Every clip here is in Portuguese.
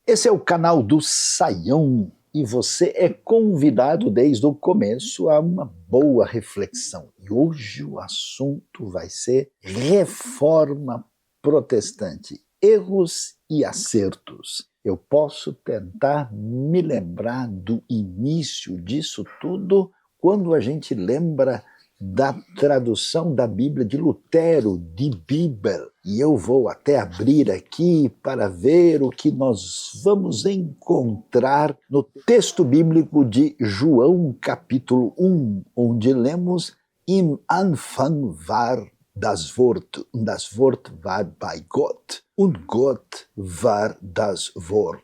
Esse é o canal do Saião e você é convidado desde o começo a uma boa reflexão. E hoje o assunto vai ser Reforma Protestante, erros e acertos. Eu posso tentar me lembrar do início disso tudo quando a gente lembra da tradução da Bíblia de Lutero, de Bibel. E eu vou até abrir aqui para ver o que nós vamos encontrar no texto bíblico de João, capítulo 1, onde lemos Im Anfang war das Wort, und das Wort war bei Gott, und Gott war das Wort.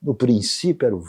No princípio era o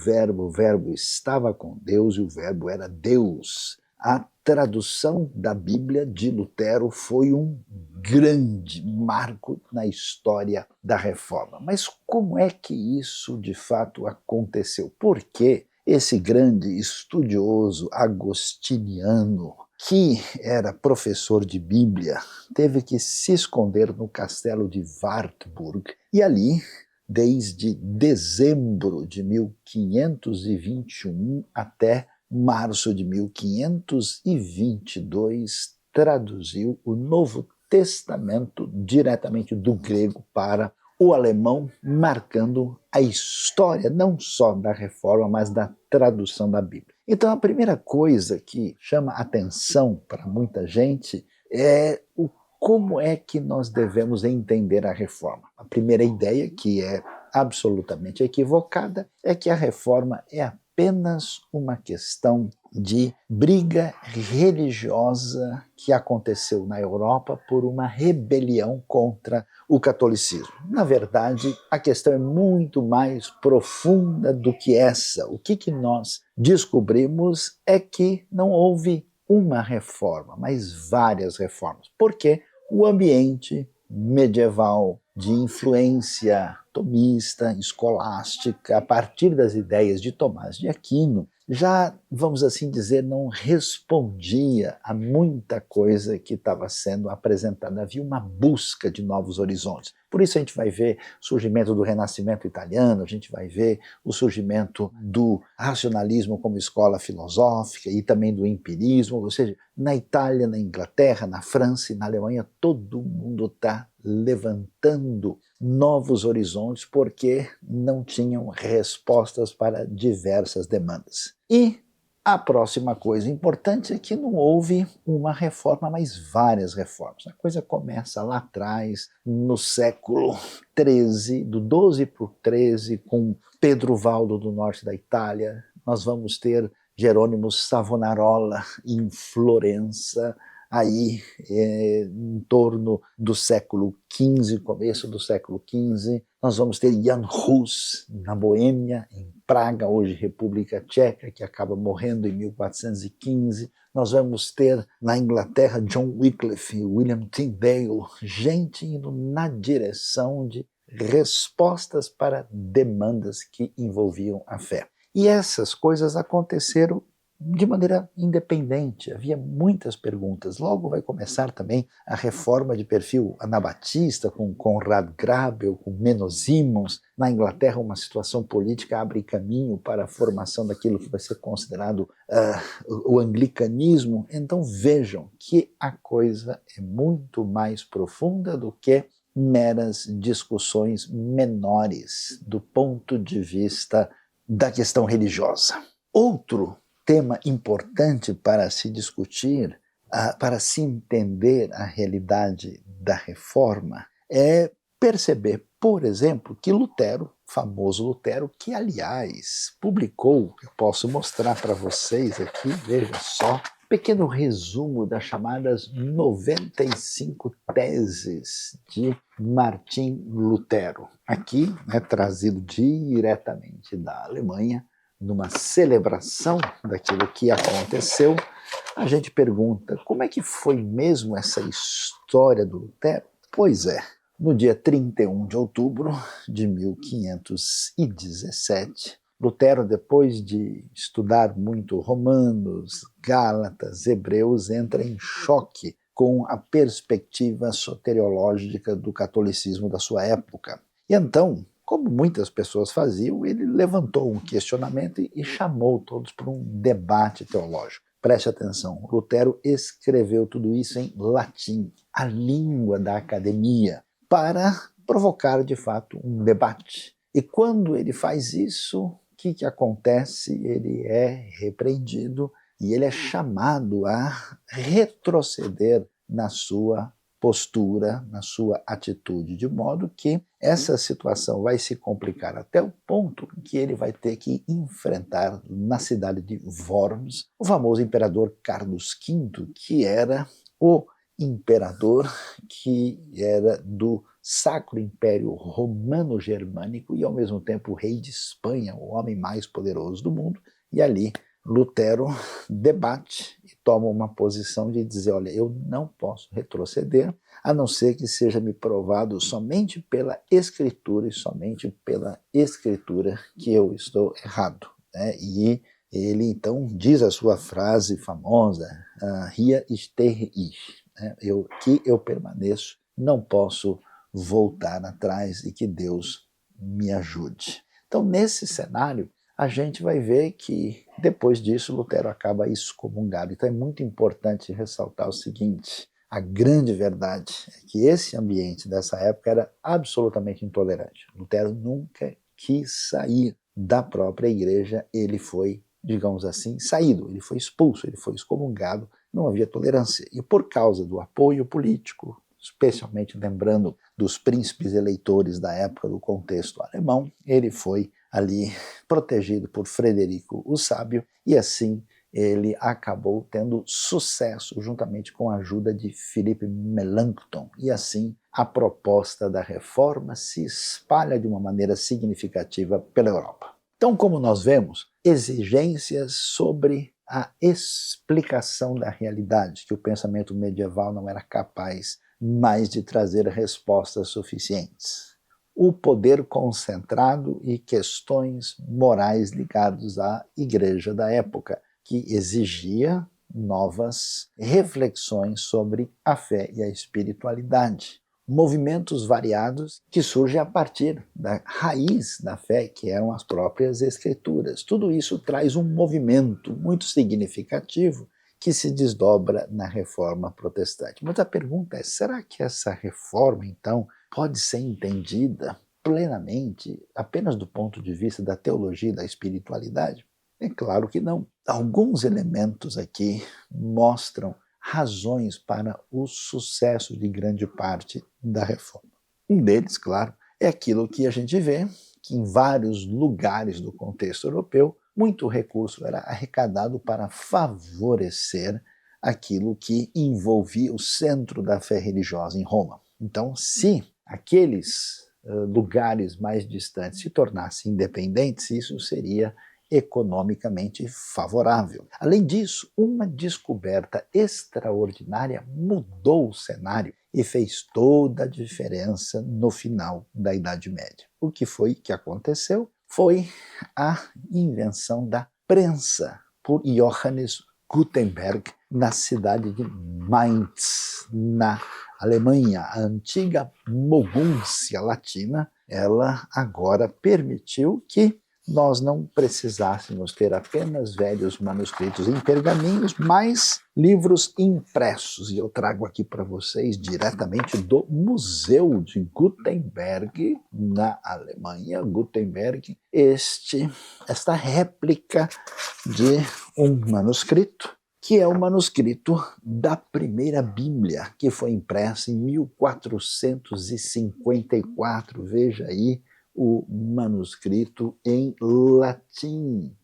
verbo estava com Deus e o verbo era Deus. A tradução da Bíblia de Lutero foi um grande marco na história da Reforma. Mas como é que isso de fato aconteceu? Por que esse grande estudioso agostiniano, que era professor de Bíblia, teve que se esconder no castelo de Wartburg e ali, desde dezembro de 1521 até março de 1522, traduziu o Novo Testamento diretamente do grego para o alemão, marcando a história não só da Reforma, mas da tradução da Bíblia. Então a primeira coisa que chama atenção para muita gente é como é que nós devemos entender a Reforma. A primeira ideia, que é absolutamente equivocada, é que a Reforma é apenas uma questão de briga religiosa que aconteceu na Europa por uma rebelião contra o catolicismo. Na verdade, a questão é muito mais profunda do que essa. O que nós descobrimos é que não houve uma reforma, mas várias reformas. Porque o ambiente medieval de influência tomista, escolástica, a partir das ideias de Tomás de Aquino, já, vamos assim dizer, não respondia a muita coisa que estava sendo apresentada. Havia uma busca de novos horizontes. Por isso a gente vai ver o surgimento do Renascimento italiano, a gente vai ver o surgimento do racionalismo como escola filosófica e também do empirismo, ou seja, na Itália, na Inglaterra, na França e na Alemanha, todo mundo está levantando novos horizontes porque não tinham respostas para diversas demandas. E a próxima coisa importante é que não houve uma reforma, mas várias reformas. A coisa começa lá atrás, no século XIII, do 12 para o 13, com Pedro Valdo do norte da Itália. Nós vamos ter Jerônimo Savonarola em Florença, aí em torno do século XV, começo do século XV. Nós vamos ter Jan Hus na Boêmia, em Praga, hoje República Tcheca, que acaba morrendo em 1415. Nós vamos ter na Inglaterra John Wycliffe, William Tyndale, gente indo na direção de respostas para demandas que envolviam a fé. E essas coisas aconteceram de maneira independente, havia muitas perguntas. Logo vai começar também a reforma de perfil anabatista, com Conrad Grebel, com Menno Simons. Na Inglaterra, uma situação política abre caminho para a formação daquilo que vai ser considerado o anglicanismo. Então vejam que a coisa é muito mais profunda do que meras discussões menores do ponto de vista da questão religiosa. Outro tema importante para se discutir, para se entender a realidade da reforma, é perceber, por exemplo, que Lutero, famoso Lutero, que aliás publicou, eu posso mostrar para vocês aqui, veja só, pequeno resumo das chamadas 95 teses de Martim Lutero, aqui, trazido diretamente da Alemanha, numa celebração daquilo que aconteceu. A gente pergunta, como é que foi mesmo essa história do Lutero? Pois é, no dia 31 de outubro de 1517, Lutero, depois de estudar muito Romanos, Gálatas, Hebreus, entra em choque com a perspectiva soteriológica do catolicismo da sua época. E então como muitas pessoas faziam, ele levantou um questionamento e chamou todos para um debate teológico. Preste atenção, Lutero escreveu tudo isso em latim, a língua da academia, para provocar de fato um debate. E quando ele faz isso, o que acontece? Ele é repreendido e ele é chamado a retroceder na sua postura, na sua atitude, de modo que essa situação vai se complicar até o ponto que ele vai ter que enfrentar na cidade de Worms o famoso imperador Carlos V, que era o imperador que era do Sacro Império Romano-Germânico e ao mesmo tempo o rei de Espanha, o homem mais poderoso do mundo, e ali Lutero debate e toma uma posição de dizer, olha, eu não posso retroceder, a não ser que seja me provado somente pela Escritura e somente pela Escritura que eu estou errado. E ele então diz a sua frase famosa, hier stehe ich, que eu permaneço, não posso voltar atrás e que Deus me ajude. Então, nesse cenário, a gente vai ver que, depois disso, Lutero acaba excomungado. Então é muito importante ressaltar o seguinte, a grande verdade é que esse ambiente dessa época era absolutamente intolerante. Lutero nunca quis sair da própria igreja, ele foi, digamos assim, saído, ele foi expulso, ele foi excomungado, não havia tolerância. E por causa do apoio político, especialmente lembrando dos príncipes eleitores da época do contexto alemão, ele foi ali protegido por Frederico o Sábio, e assim ele acabou tendo sucesso juntamente com a ajuda de Philippe Melanchthon, e assim a proposta da reforma se espalha de uma maneira significativa pela Europa. Então, como nós vemos, exigências sobre a explicação da realidade, que o pensamento medieval não era capaz mais de trazer respostas suficientes. O poder concentrado e questões morais ligadas à igreja da época, que exigia novas reflexões sobre a fé e a espiritualidade. Movimentos variados que surgem a partir da raiz da fé, que eram as próprias escrituras. Tudo isso traz um movimento muito significativo que se desdobra na reforma protestante. Mas a pergunta é, será que essa reforma, então, pode ser entendida plenamente apenas do ponto de vista da teologia e da espiritualidade? É claro que não. Alguns elementos aqui mostram razões para o sucesso de grande parte da reforma. Um deles, claro, é aquilo que a gente vê, que em vários lugares do contexto europeu, muito recurso era arrecadado para favorecer aquilo que envolvia o centro da fé religiosa em Roma. Então, se aqueles lugares mais distantes se tornassem independentes, isso seria economicamente favorável. Além disso, uma descoberta extraordinária mudou o cenário e fez toda a diferença no final da Idade Média. O que foi que aconteceu? Foi a invenção da prensa por Johannes Gutenberg na cidade de Mainz, na Alemanha. A antiga Mogúncia Latina, ela agora permitiu que nós não precisássemos ter apenas velhos manuscritos em pergaminhos, mas livros impressos. E eu trago aqui para vocês diretamente do Museu de Gutenberg, na Alemanha. Gutenberg, esta réplica de um manuscrito, que é o manuscrito da primeira Bíblia, que foi impressa em 1454. Veja aí, o manuscrito em latim,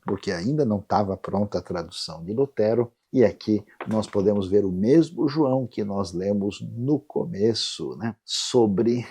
porque ainda não estava pronta a tradução de Lutero, e aqui nós podemos ver o mesmo João que nós lemos no começo, sobre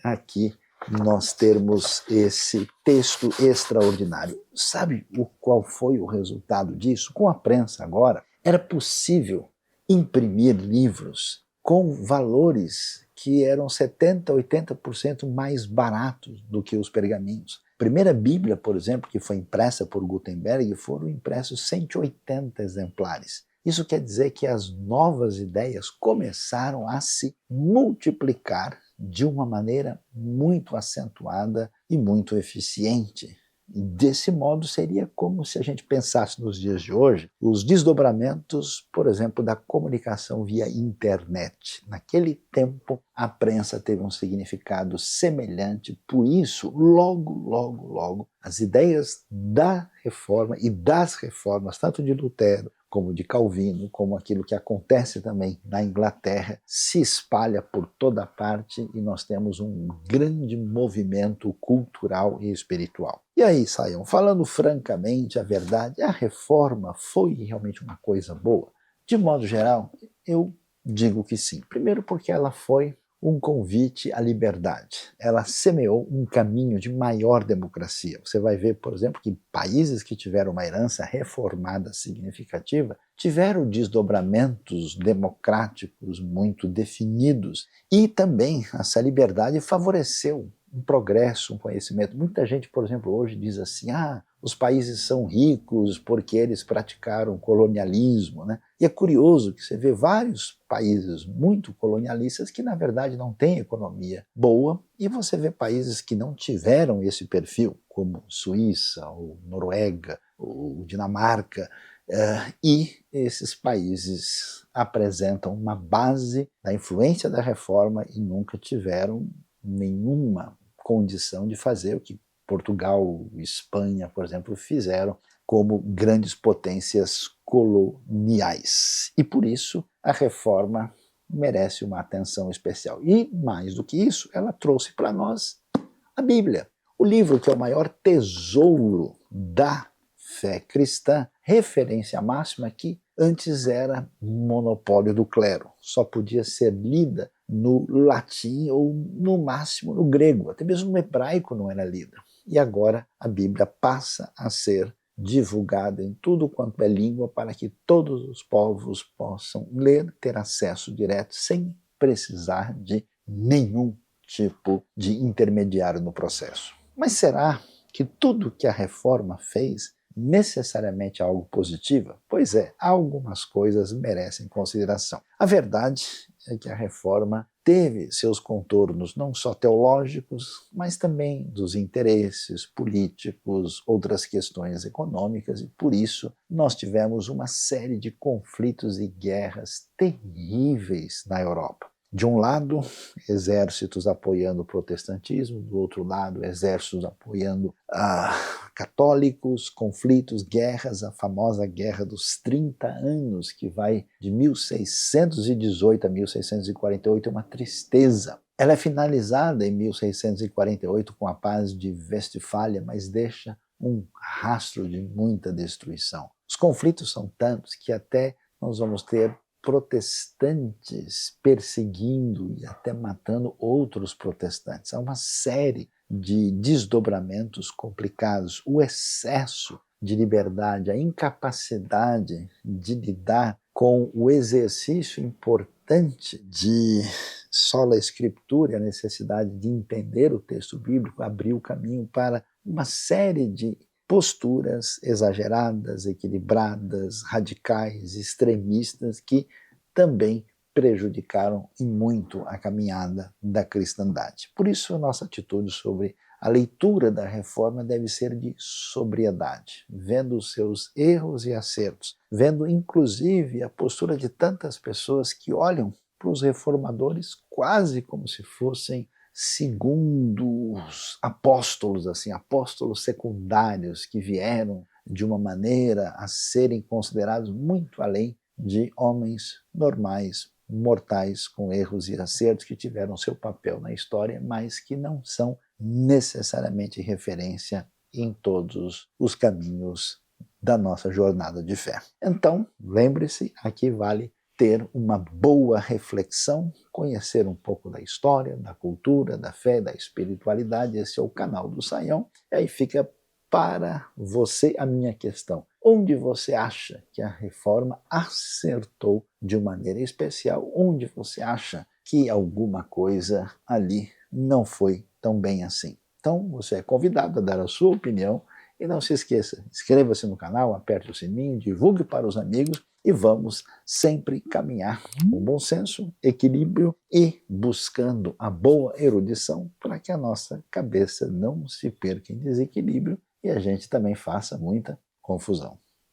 aqui nós termos esse texto extraordinário. Sabe qual foi o resultado disso? Com a prensa agora, era possível imprimir livros com valores que eram 70%, 80% mais baratos do que os pergaminhos. A primeira Bíblia, por exemplo, que foi impressa por Gutenberg, foram impressos 180 exemplares. Isso quer dizer que as novas ideias começaram a se multiplicar de uma maneira muito acentuada e muito eficiente. Desse modo, seria como se a gente pensasse nos dias de hoje, os desdobramentos, por exemplo, da comunicação via internet. Naquele tempo, a prensa teve um significado semelhante, por isso, logo, as ideias da reforma e das reformas, tanto de Lutero como de Calvino, como aquilo que acontece também na Inglaterra, se espalha por toda parte e nós temos um grande movimento cultural e espiritual. E aí, Sayão, falando francamente a verdade, a reforma foi realmente uma coisa boa? De modo geral, eu digo que sim. Primeiro porque ela foi um convite à liberdade. Ela semeou um caminho de maior democracia. Você vai ver, por exemplo, que países que tiveram uma herança reformada significativa tiveram desdobramentos democráticos muito definidos. E também essa liberdade favoreceu um progresso, um conhecimento. Muita gente, por exemplo, hoje diz assim, os países são ricos porque eles praticaram colonialismo, né? E é curioso que você vê vários países muito colonialistas que, na verdade, não têm economia boa, e você vê países que não tiveram esse perfil, como Suíça, ou Noruega, ou Dinamarca, e esses países apresentam uma base da influência da reforma e nunca tiveram nenhuma condição de fazer o que Portugal e Espanha, por exemplo, fizeram como grandes potências coloniais. E por isso a reforma merece uma atenção especial. E mais do que isso, ela trouxe para nós a Bíblia, o livro que é o maior tesouro da fé cristã, referência máxima que antes era monopólio do clero, só podia ser lida no latim ou no máximo no grego, até mesmo no hebraico não era lida. E agora a Bíblia passa a ser divulgada em tudo quanto é língua para que todos os povos possam ler, ter acesso direto, sem precisar de nenhum tipo de intermediário no processo. Mas será que tudo que a reforma fez necessariamente é algo positivo? Pois é, algumas coisas merecem consideração. A verdade é que a reforma teve seus contornos não só teológicos, mas também dos interesses políticos, outras questões econômicas, e por isso nós tivemos uma série de conflitos e guerras terríveis na Europa. De um lado, exércitos apoiando o protestantismo, do outro lado, exércitos apoiando católicos, conflitos, guerras, a famosa Guerra dos 30 Anos, que vai de 1618 a 1648, é uma tristeza. Ela é finalizada em 1648 com a Paz de Westfália, mas deixa um rastro de muita destruição. Os conflitos são tantos que até nós vamos ter protestantes perseguindo e até matando outros protestantes. Há uma série de desdobramentos complicados. O excesso de liberdade, a incapacidade de lidar com o exercício importante de sola escritura, a necessidade de entender o texto bíblico, abriu o caminho para uma série de posturas exageradas, equilibradas, radicais, extremistas, que também prejudicaram e muito a caminhada da cristandade. Por isso, a nossa atitude sobre a leitura da reforma deve ser de sobriedade, vendo os seus erros e acertos, vendo inclusive a postura de tantas pessoas que olham para os reformadores quase como se fossem segundos apóstolos, assim, apóstolos secundários que vieram de uma maneira a serem considerados muito além de homens normais, mortais, com erros e acertos, que tiveram seu papel na história, mas que não são necessariamente referência em todos os caminhos da nossa jornada de fé. Então, lembre-se, aqui vale ter uma boa reflexão, conhecer um pouco da história, da cultura, da fé, da espiritualidade. Esse é o canal do Sayão. E aí fica para você a minha questão. Onde você acha que a reforma acertou de maneira especial? Onde você acha que alguma coisa ali não foi tão bem assim? Então, você é convidado a dar a sua opinião. E não se esqueça, inscreva-se no canal, aperte o sininho, divulgue para os amigos e vamos sempre caminhar com bom senso, equilíbrio e buscando a boa erudição para que a nossa cabeça não se perca em desequilíbrio e a gente também faça muita confusão.